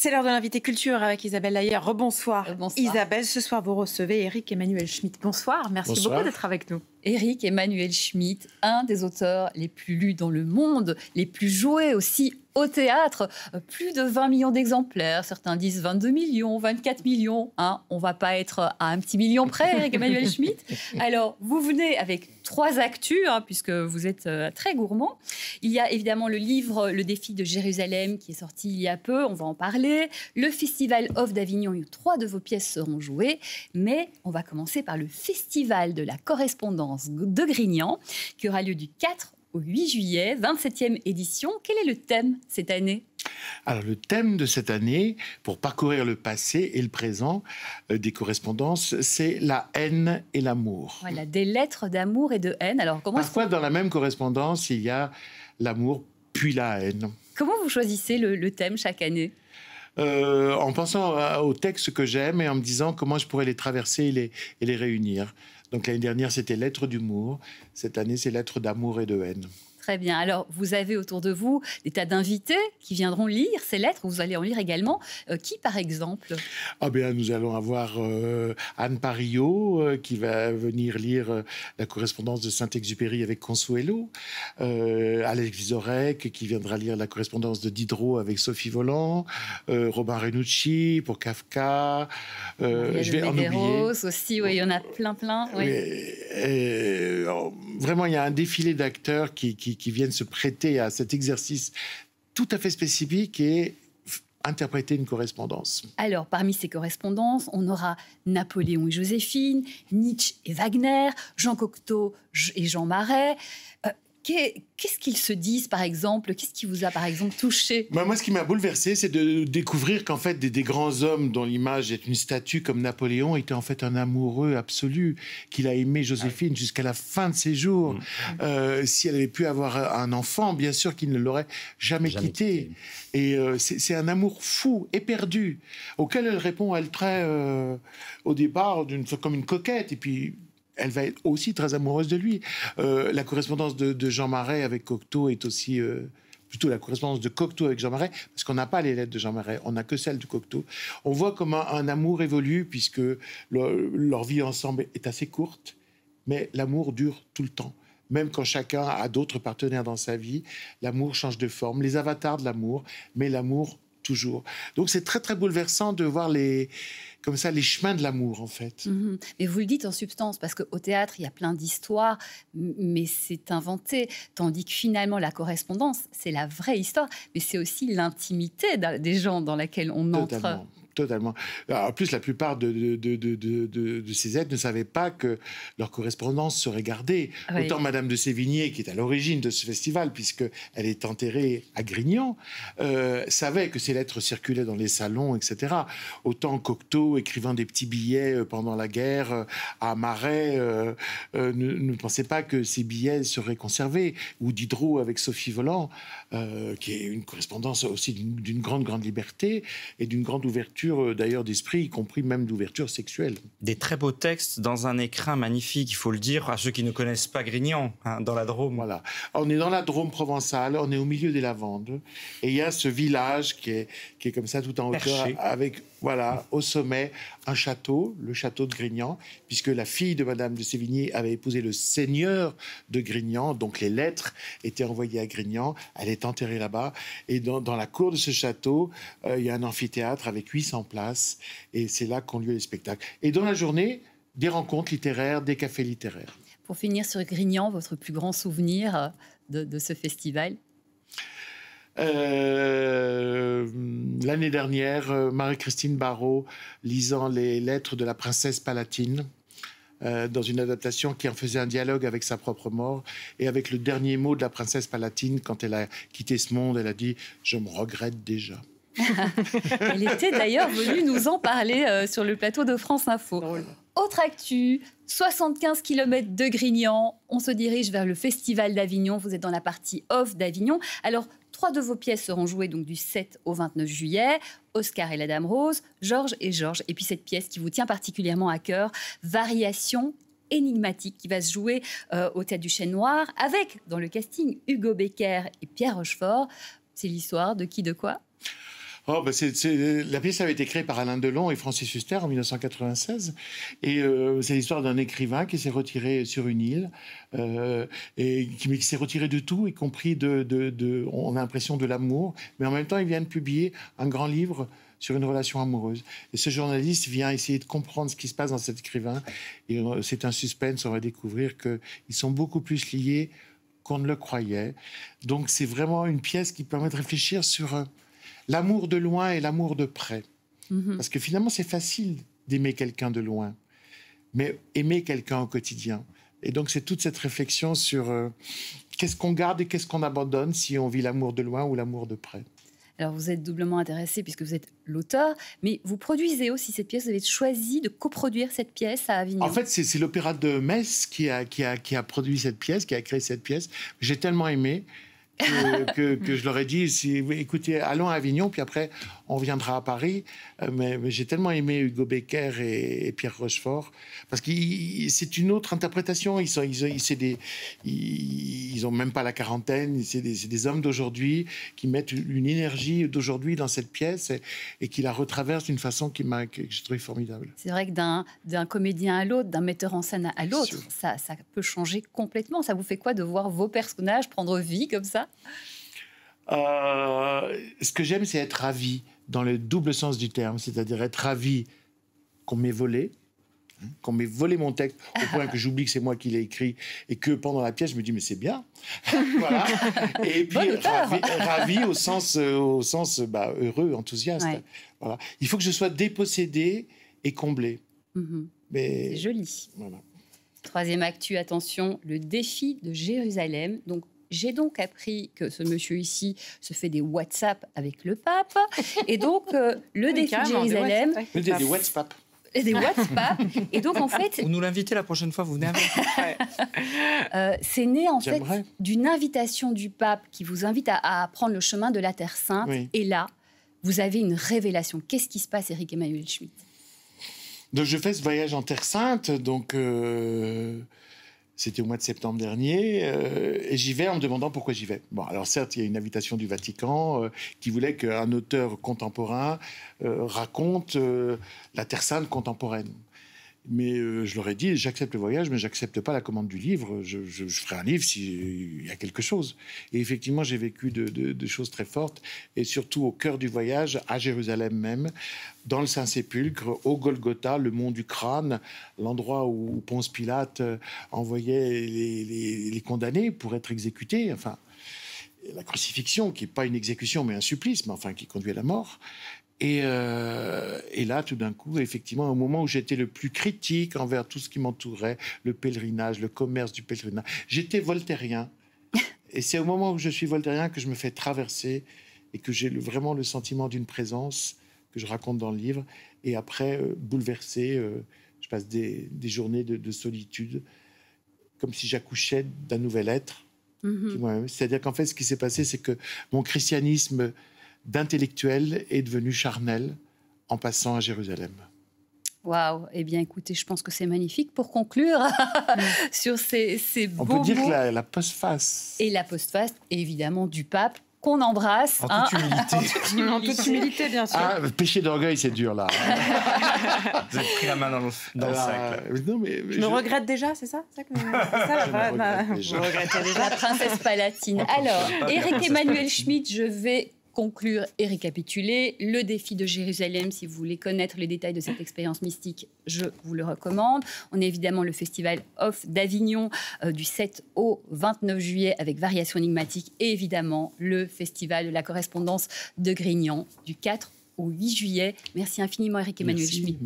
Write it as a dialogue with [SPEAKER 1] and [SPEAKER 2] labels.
[SPEAKER 1] C'est l'heure de l'invité culture avec Isabelle Layer. Rebonsoir.
[SPEAKER 2] Bonsoir.
[SPEAKER 1] Isabelle, ce soir vous recevez Éric Emmanuel Schmitt. Bonsoir, merci beaucoup d'être avec nous.
[SPEAKER 2] Éric Emmanuel Schmitt, un des auteurs les plus lus dans le monde, les plus joués aussi au théâtre, plus de 20 millions d'exemplaires, certains disent 22 millions, 24 millions, hein. On ne va pas être à un petit million près, Éric Emmanuel Schmitt. Alors, vous venez avec 3 actus, hein, puisque vous êtes très gourmand. Il y a évidemment le livre Le défi de Jérusalem qui est sorti il y a peu, on va en parler. Le Festival Off d'Avignon, 3 de vos pièces seront jouées, mais on va commencer par le Festival de la correspondance de Grignan, qui aura lieu du 4 au 8 juillet, 27e édition. Quel est le thème cette année ?
[SPEAKER 3] Alors, le thème de cette année, pour parcourir le passé et le présent des correspondances, c'est la haine et l'amour.
[SPEAKER 2] Voilà, des lettres d'amour et de haine. Alors,
[SPEAKER 3] Parfois, dans la même correspondance, il y a l'amour puis la haine.
[SPEAKER 2] Comment vous choisissez le thème chaque année ?
[SPEAKER 3] En pensant aux textes que j'aime et en me disant comment je pourrais les traverser et les réunir. Donc l'année dernière, c'était lettres d'humour. Cette année, c'est lettres d'amour et de haine.
[SPEAKER 2] Très bien. Alors, vous avez autour de vous des tas d'invités qui viendront lire ces lettres. Vous allez en lire également. Qui, par exemple ?
[SPEAKER 3] Ah bien, nous allons avoir Anne Parillot qui va venir lire la correspondance de Saint-Exupéry avec Consuelo. Alex Vizorek qui viendra lire la correspondance de Diderot avec Sophie Volant. Robin Renucci pour Kafka.
[SPEAKER 2] Je vais en oublier. Aussi, oui, il y en a plein. Oui.
[SPEAKER 3] Vraiment, il y a un défilé d'acteurs qui viennent se prêter à cet exercice tout à fait spécifique et interpréter une correspondance.
[SPEAKER 2] Alors, parmi ces correspondances, on aura Napoléon et Joséphine, Nietzsche et Wagner, Jean Cocteau et Jean Marais. Qu'est-ce qu'ils se disent, par exemple ? Qu'est-ce qui vous a, par exemple, touché ?
[SPEAKER 3] Moi, ce qui m'a bouleversé, c'est de découvrir qu'en fait, des grands hommes dont l'image est une statue comme Napoléon était en fait un amoureux absolu, qu'il a aimé Joséphine jusqu'à la fin de ses jours. Si elle avait pu avoir un enfant, bien sûr qu'il ne l'aurait jamais quitté. Et c'est un amour fou, éperdu, auquel elle répond, elle, très, au départ, comme une coquette, et puis elle va être aussi très amoureuse de lui. La correspondance de Jean Marais avec Cocteau est aussi... plutôt la correspondance de Cocteau avec Jean Marais, parce qu'on n'a pas les lettres de Jean Marais, on n'a que celles de Cocteau. On voit comment un amour évolue, puisque leur vie ensemble est assez courte, mais l'amour dure tout le temps. Même quand chacun a d'autres partenaires dans sa vie, l'amour change de forme, les avatars de l'amour, mais l'amour toujours. Donc c'est très très bouleversant de voir comme ça, les chemins de l'amour, en fait.
[SPEAKER 2] Mais vous le dites en substance, parce qu'au théâtre, il y a plein d'histoires, mais c'est inventé. Tandis que finalement, la correspondance, c'est la vraie histoire, mais c'est aussi l'intimité des gens dans laquelle on entre.
[SPEAKER 3] Totalement. En plus, la plupart de ces aides ne savaient pas que leur correspondance serait gardée. Oui. Autant Madame de Sévigné, qui est à l'origine de ce festival, puisqu'elle est enterrée à Grignan, savait que ces lettres circulaient dans les salons, etc. Autant Cocteau, écrivant des petits billets pendant la guerre à Marais, ne pensait pas que ces billets seraient conservés. Ou Diderot avec Sophie Volant, qui est une correspondance aussi d'une grande liberté et d'une grande ouverture d'ailleurs d'esprit, y compris même d'ouverture sexuelle.
[SPEAKER 4] Des très beaux textes dans un écrin magnifique, il faut le dire, à ceux qui ne connaissent pas Grignan, hein, dans la Drôme.
[SPEAKER 3] Voilà. On est dans la Drôme provençale, on est au milieu des lavandes, et il y a ce village qui est comme ça tout en hauteur, avec, voilà, au sommet, un château, le château de Grignan, puisque la fille de Madame de Sévigné avait épousé le seigneur de Grignan, donc les lettres étaient envoyées à Grignan, elle est enterrée là-bas, et dans la cour de ce château, il y a un amphithéâtre avec 800 places, et c'est là qu'ont lieu les spectacles. Et dans la journée, des rencontres littéraires, des cafés littéraires.
[SPEAKER 2] Pour finir sur Grignan, votre plus grand souvenir de ce festival ?
[SPEAKER 3] L'année dernière, Marie-Christine Barrault lisant les lettres de la princesse palatine, dans une adaptation qui en faisait un dialogue avec sa propre mort et avec le dernier mot de la princesse palatine quand elle a quitté ce monde, elle a dit « Je me regrette déjà ».
[SPEAKER 2] Elle était d'ailleurs venue nous en parler sur le plateau de France Info. Autre actu, 75 km de Grignan, on se dirige vers le Festival d'Avignon. Vous êtes dans la partie off d'Avignon. Alors, 3 de vos pièces seront jouées donc du 7 au 29 juillet. Oscar et la Dame Rose, Georges et Georges. Et puis cette pièce qui vous tient particulièrement à cœur, Variation énigmatique, qui va se jouer au Théâtre du Chêne Noir, avec, dans le casting, Hugo Becker et Pierre Rochefort. C'est l'histoire de qui, de quoi ?
[SPEAKER 3] La pièce avait été créée par Alain Delon et Francis Huster en 1996. Et c'est l'histoire d'un écrivain qui s'est retiré sur une île et qui s'est retiré de tout, y compris on a l'impression de l'amour. Mais en même temps, il vient de publier un grand livre sur une relation amoureuse. Et ce journaliste vient essayer de comprendre ce qui se passe dans cet écrivain. Et c'est un suspense, on va découvrir qu'ils sont beaucoup plus liés qu'on ne le croyait. Donc c'est vraiment une pièce qui permet de réfléchir sur l'amour de loin et l'amour de près. Parce que finalement, c'est facile d'aimer quelqu'un de loin, mais aimer quelqu'un au quotidien. Et donc, c'est toute cette réflexion sur qu'est-ce qu'on garde et qu'est-ce qu'on abandonne si on vit l'amour de loin ou l'amour de près.
[SPEAKER 2] Alors, vous êtes doublement intéressé puisque vous êtes l'auteur, mais vous produisez aussi cette pièce. Vous avez choisi de coproduire cette pièce à Avignon.
[SPEAKER 3] En fait, c'est l'Opéra de Metz qui a produit cette pièce, qui a créé cette pièce. J'ai tellement aimé que je leur ai dit, écoutez, allons à Avignon, puis après, on viendra à Paris. Mais j'ai tellement aimé Hugo Becker et Pierre Rochefort, parce que c'est une autre interprétation. Ils ont même pas la quarantaine. C'est des hommes d'aujourd'hui qui mettent une énergie d'aujourd'hui dans cette pièce et qui la retraversent d'une façon que j'ai trouvé formidable.
[SPEAKER 2] C'est vrai que d'un comédien à l'autre, d'un metteur en scène à l'autre, ça peut changer complètement. Ça vous fait quoi de voir vos personnages prendre vie comme ça ?
[SPEAKER 3] Ce que j'aime, c'est être ravi dans le double sens du terme, c'est-à-dire être ravi qu'on m'ait volé, qu'on m'ait volé mon texte au point que j'oublie que c'est moi qui l'ai écrit et que pendant la pièce je me dis mais c'est bien. Voilà. Et puis ravi au sens heureux, enthousiaste. Ouais. Voilà. Il faut que je sois dépossédé et comblé.
[SPEAKER 2] Mais... C'est joli. Voilà. Troisième actu, attention, le défi de Jérusalem. Donc j'ai donc appris que ce monsieur ici se fait des WhatsApp avec le pape. Et donc, le défi de Jérusalem...
[SPEAKER 3] Des WhatsApp.
[SPEAKER 2] Des WhatsApp. Et donc, en fait...
[SPEAKER 4] Vous nous l'invitez la prochaine fois, vous venez avec.
[SPEAKER 2] C'est né, en fait, d'une invitation du pape qui vous invite à prendre le chemin de la Terre Sainte. Oui. Et là, vous avez une révélation. Qu'est-ce qui se passe, Éric Emmanuel Schmitt ?
[SPEAKER 3] Donc, je fais ce voyage en Terre Sainte, donc... C'était au mois de septembre dernier, et j'y vais en me demandant pourquoi j'y vais. Bon, alors certes, il y a une invitation du Vatican qui voulait qu'un auteur contemporain raconte la Terre Sainte contemporaine. Mais je leur ai dit, j'accepte le voyage, mais j'accepte pas la commande du livre. Je ferai un livre s'il y a quelque chose. Et effectivement, j'ai vécu de choses très fortes, et surtout au cœur du voyage, à Jérusalem même, dans le Saint-Sépulcre, au Golgotha, le mont du crâne, l'endroit où Ponce Pilate envoyait les condamnés pour être exécutés. Enfin, la crucifixion, qui n'est pas une exécution, mais un supplice, mais enfin qui conduit à la mort. Et là, tout d'un coup, effectivement, au moment où j'étais le plus critique envers tout ce qui m'entourait, le pèlerinage, le commerce du pèlerinage, j'étais voltairien. Et c'est au moment où je suis voltairien que je me fais traverser et que j'ai vraiment le sentiment d'une présence que je raconte dans le livre. Et après, bouleversé, je passe des journées de solitude, comme si j'accouchais d'un nouvel être. C'est-à-dire qu'en fait, ce qui s'est passé, c'est que mon christianisme d'intellectuel est devenu charnel en passant à Jérusalem.
[SPEAKER 2] Waouh. Eh bien, écoutez, je pense que c'est magnifique pour conclure sur ces beaux mots.
[SPEAKER 3] On peut dire que la postface.
[SPEAKER 2] Et la postface, évidemment, du pape, qu'on embrasse.
[SPEAKER 4] En toute humilité.
[SPEAKER 1] En toute humilité, bien sûr.
[SPEAKER 3] Ah, péché d'orgueil, c'est dur, là.
[SPEAKER 4] Vous avez pris la main dans le sac.
[SPEAKER 1] Non, mais je me regrette déjà, c'est ça,
[SPEAKER 3] Je me
[SPEAKER 1] regrettais déjà.
[SPEAKER 2] La princesse palatine. Alors, Éric Emmanuel Schmitt, je vais conclure et récapituler le défi de Jérusalem. Si vous voulez connaître les détails de cette expérience mystique, je vous le recommande. On a évidemment le festival Off d'Avignon du 7 au 29 juillet avec Variations énigmatiques et évidemment le festival de la correspondance de Grignan du 4 au 8 juillet. Merci infiniment Éric Emmanuel Schmitt.